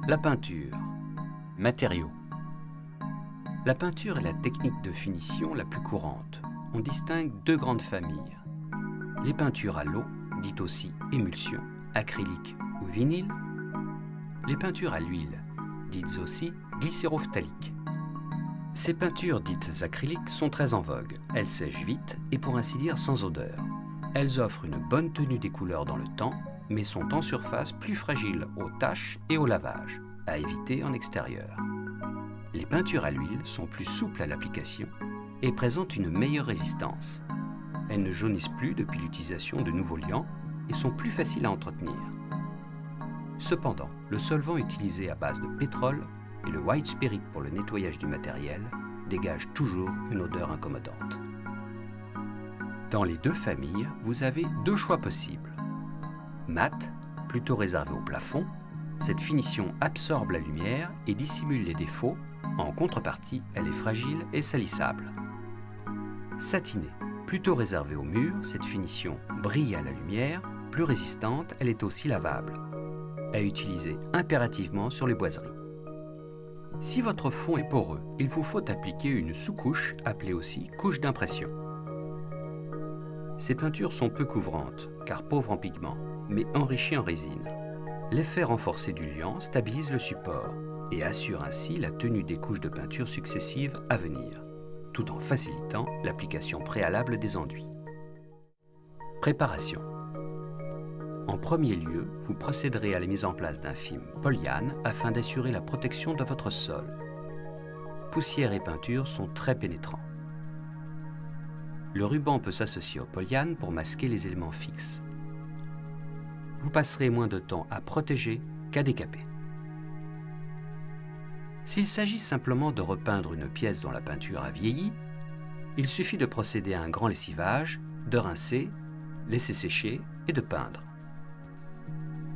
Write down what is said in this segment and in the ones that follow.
La peinture. Matériaux. La peinture est la technique de finition la plus courante. On distingue deux grandes familles. Les peintures à l'eau, dites aussi émulsion, acrylique ou vinyle. Les peintures à l'huile, dites aussi glycérophthaliques. Ces peintures dites acryliques sont très en vogue. Elles sèchent vite et pour ainsi dire sans odeur. Elles offrent une bonne tenue des couleurs dans le temps, mais sont en surface plus fragiles aux taches et au lavage, à éviter en extérieur. Les peintures à l'huile sont plus souples à l'application et présentent une meilleure résistance. Elles ne jaunissent plus depuis l'utilisation de nouveaux liants et sont plus faciles à entretenir. Cependant, le solvant utilisé à base de pétrole et le white spirit pour le nettoyage du matériel dégagent toujours une odeur incommodante. Dans les deux familles, vous avez deux choix possibles. Mat, plutôt réservé au plafond, cette finition absorbe la lumière et dissimule les défauts. En contrepartie, elle est fragile et salissable. Satiné, plutôt réservée au mur, cette finition brille à la lumière, plus résistante, elle est aussi lavable. À utiliser impérativement sur les boiseries. Si votre fond est poreux, il vous faut appliquer une sous-couche, appelée aussi couche d'impression. Ces peintures sont peu couvrantes, car pauvres en pigments, mais enrichies en résine. L'effet renforcé du liant stabilise le support et assure ainsi la tenue des couches de peinture successives à venir, tout en facilitant l'application préalable des enduits. Préparation. En premier lieu, vous procéderez à la mise en place d'un film polyane afin d'assurer la protection de votre sol. Poussière et peinture sont très pénétrants. Le ruban peut s'associer au polyane pour masquer les éléments fixes. Vous passerez moins de temps à protéger qu'à décaper. S'il s'agit simplement de repeindre une pièce dont la peinture a vieilli, il suffit de procéder à un grand lessivage, de rincer, laisser sécher et de peindre.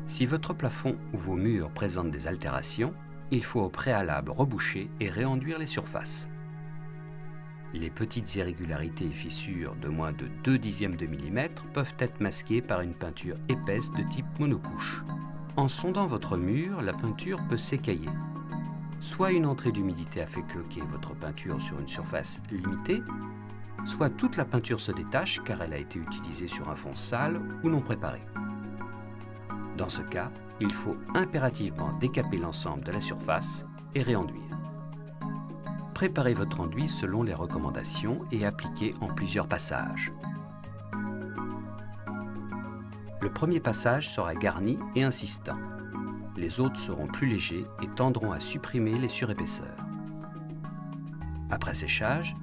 Si votre plafond ou vos murs présentent des altérations, il faut au préalable reboucher et réenduire les surfaces. Les petites irrégularités et fissures de moins de 0,2 de millimètre peuvent être masquées par une peinture épaisse de type monocouche. En sondant votre mur, la peinture peut s'écailler. Soit une entrée d'humidité a fait cloquer votre peinture sur une surface limitée, soit toute la peinture se détache car elle a été utilisée sur un fond sale ou non préparé. Dans ce cas, il faut impérativement décaper l'ensemble de la surface et réenduire. Préparez votre enduit selon les recommandations et appliquez en plusieurs passages. Le premier passage sera garni et insistant. Les autres seront plus légers et tendront à supprimer les surépaisseurs. Après séchage,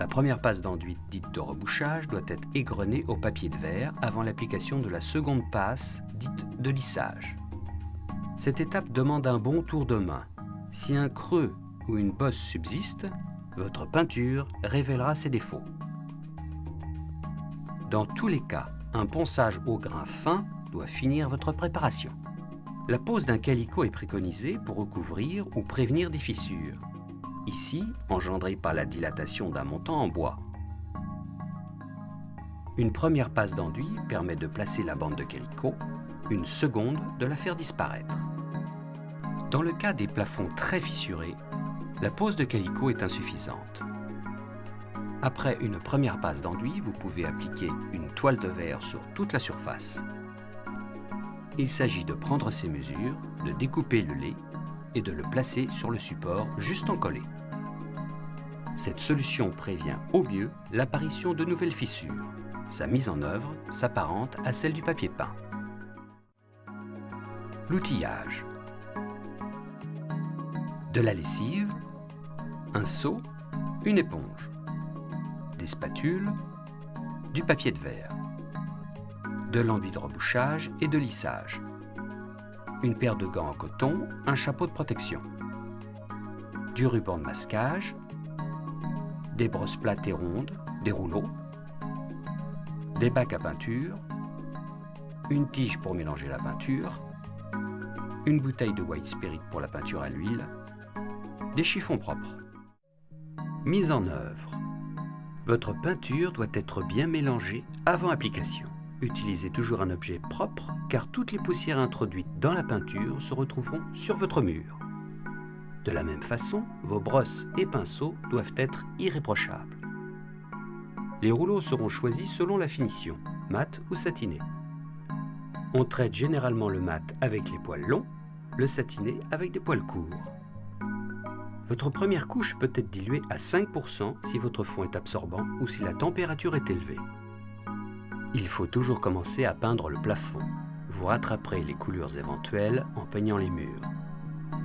la première passe d'enduit dite de rebouchage doit être égrenée au papier de verre avant l'application de la seconde passe dite de lissage. Cette étape demande un bon tour de main. Si un creux ou une bosse subsiste, votre peinture révélera ses défauts. Dans tous les cas, un ponçage au grain fin doit finir votre préparation. La pose d'un calicot est préconisée pour recouvrir ou prévenir des fissures, ici engendrées par la dilatation d'un montant en bois. Une première passe d'enduit permet de placer la bande de calicot, une seconde de la faire disparaître. Dans le cas des plafonds très fissurés, la pose de calicot est insuffisante. Après une première passe d'enduit, vous pouvez appliquer une toile de verre sur toute la surface. Il s'agit de prendre ces mesures, de découper le lait et de le placer sur le support juste encollé. Cette solution prévient au mieux l'apparition de nouvelles fissures. Sa mise en œuvre s'apparente à celle du papier peint. L'outillage. De la lessive, un seau, une éponge, des spatules, du papier de verre, de l'enduit de rebouchage et de lissage, une paire de gants en coton, un chapeau de protection, du ruban de masquage, des brosses plates et rondes, des rouleaux, des bacs à peinture, une tige pour mélanger la peinture, une bouteille de white spirit pour la peinture à l'huile, des chiffons propres. Mise en œuvre. Votre peinture doit être bien mélangée avant application. Utilisez toujours un objet propre car toutes les poussières introduites dans la peinture se retrouveront sur votre mur. De la même façon, vos brosses et pinceaux doivent être irréprochables. Les rouleaux seront choisis selon la finition, mat ou satiné. On traite généralement le mat avec les poils longs, le satiné avec des poils courts. Votre première couche peut être diluée à 5% si votre fond est absorbant ou si la température est élevée. Il faut toujours commencer à peindre le plafond. Vous rattraperez les coulures éventuelles en peignant les murs.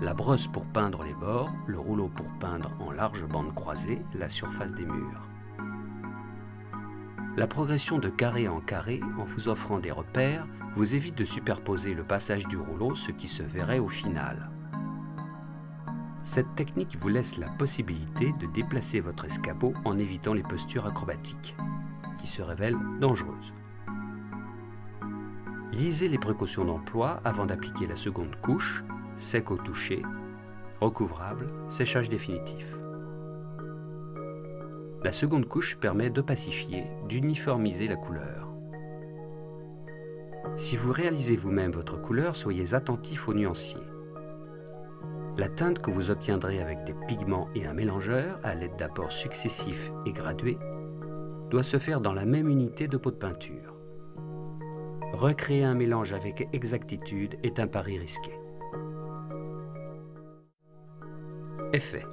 La brosse pour peindre les bords, le rouleau pour peindre en larges bandes croisées la surface des murs. La progression de carré en carré, en vous offrant des repères, vous évite de superposer le passage du rouleau, ce qui se verrait au final. Cette technique vous laisse la possibilité de déplacer votre escabeau en évitant les postures acrobatiques, qui se révèlent dangereuses. Lisez les précautions d'emploi avant d'appliquer la seconde couche, sec au toucher, recouvrable, séchage définitif. La seconde couche permet d'opacifier, d'uniformiser la couleur. Si vous réalisez vous-même votre couleur, soyez attentif aux nuanciers. La teinte que vous obtiendrez avec des pigments et un mélangeur, à l'aide d'apports successifs et gradués, doit se faire dans la même unité de pot de peinture. Recréer un mélange avec exactitude est un pari risqué. Effet.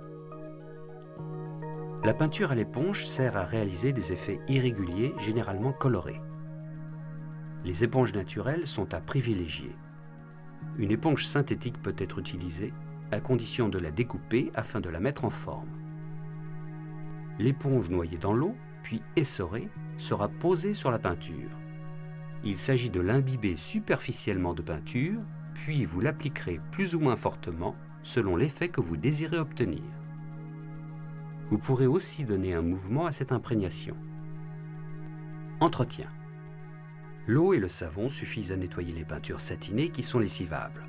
La peinture à l'éponge sert à réaliser des effets irréguliers, généralement colorés. Les éponges naturelles sont à privilégier. Une éponge synthétique peut être utilisée, à condition de la découper afin de la mettre en forme. L'éponge noyée dans l'eau, puis essorée, sera posée sur la peinture. Il s'agit de l'imbiber superficiellement de peinture, puis vous l'appliquerez plus ou moins fortement selon l'effet que vous désirez obtenir. Vous pourrez aussi donner un mouvement à cette imprégnation. Entretien. L'eau et le savon suffisent à nettoyer les peintures satinées qui sont lessivables.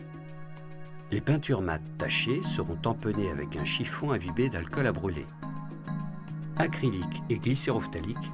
Les peintures mates tachées seront tamponnées avec un chiffon imbibé d'alcool à brûler. Acrylique et glycérophthalique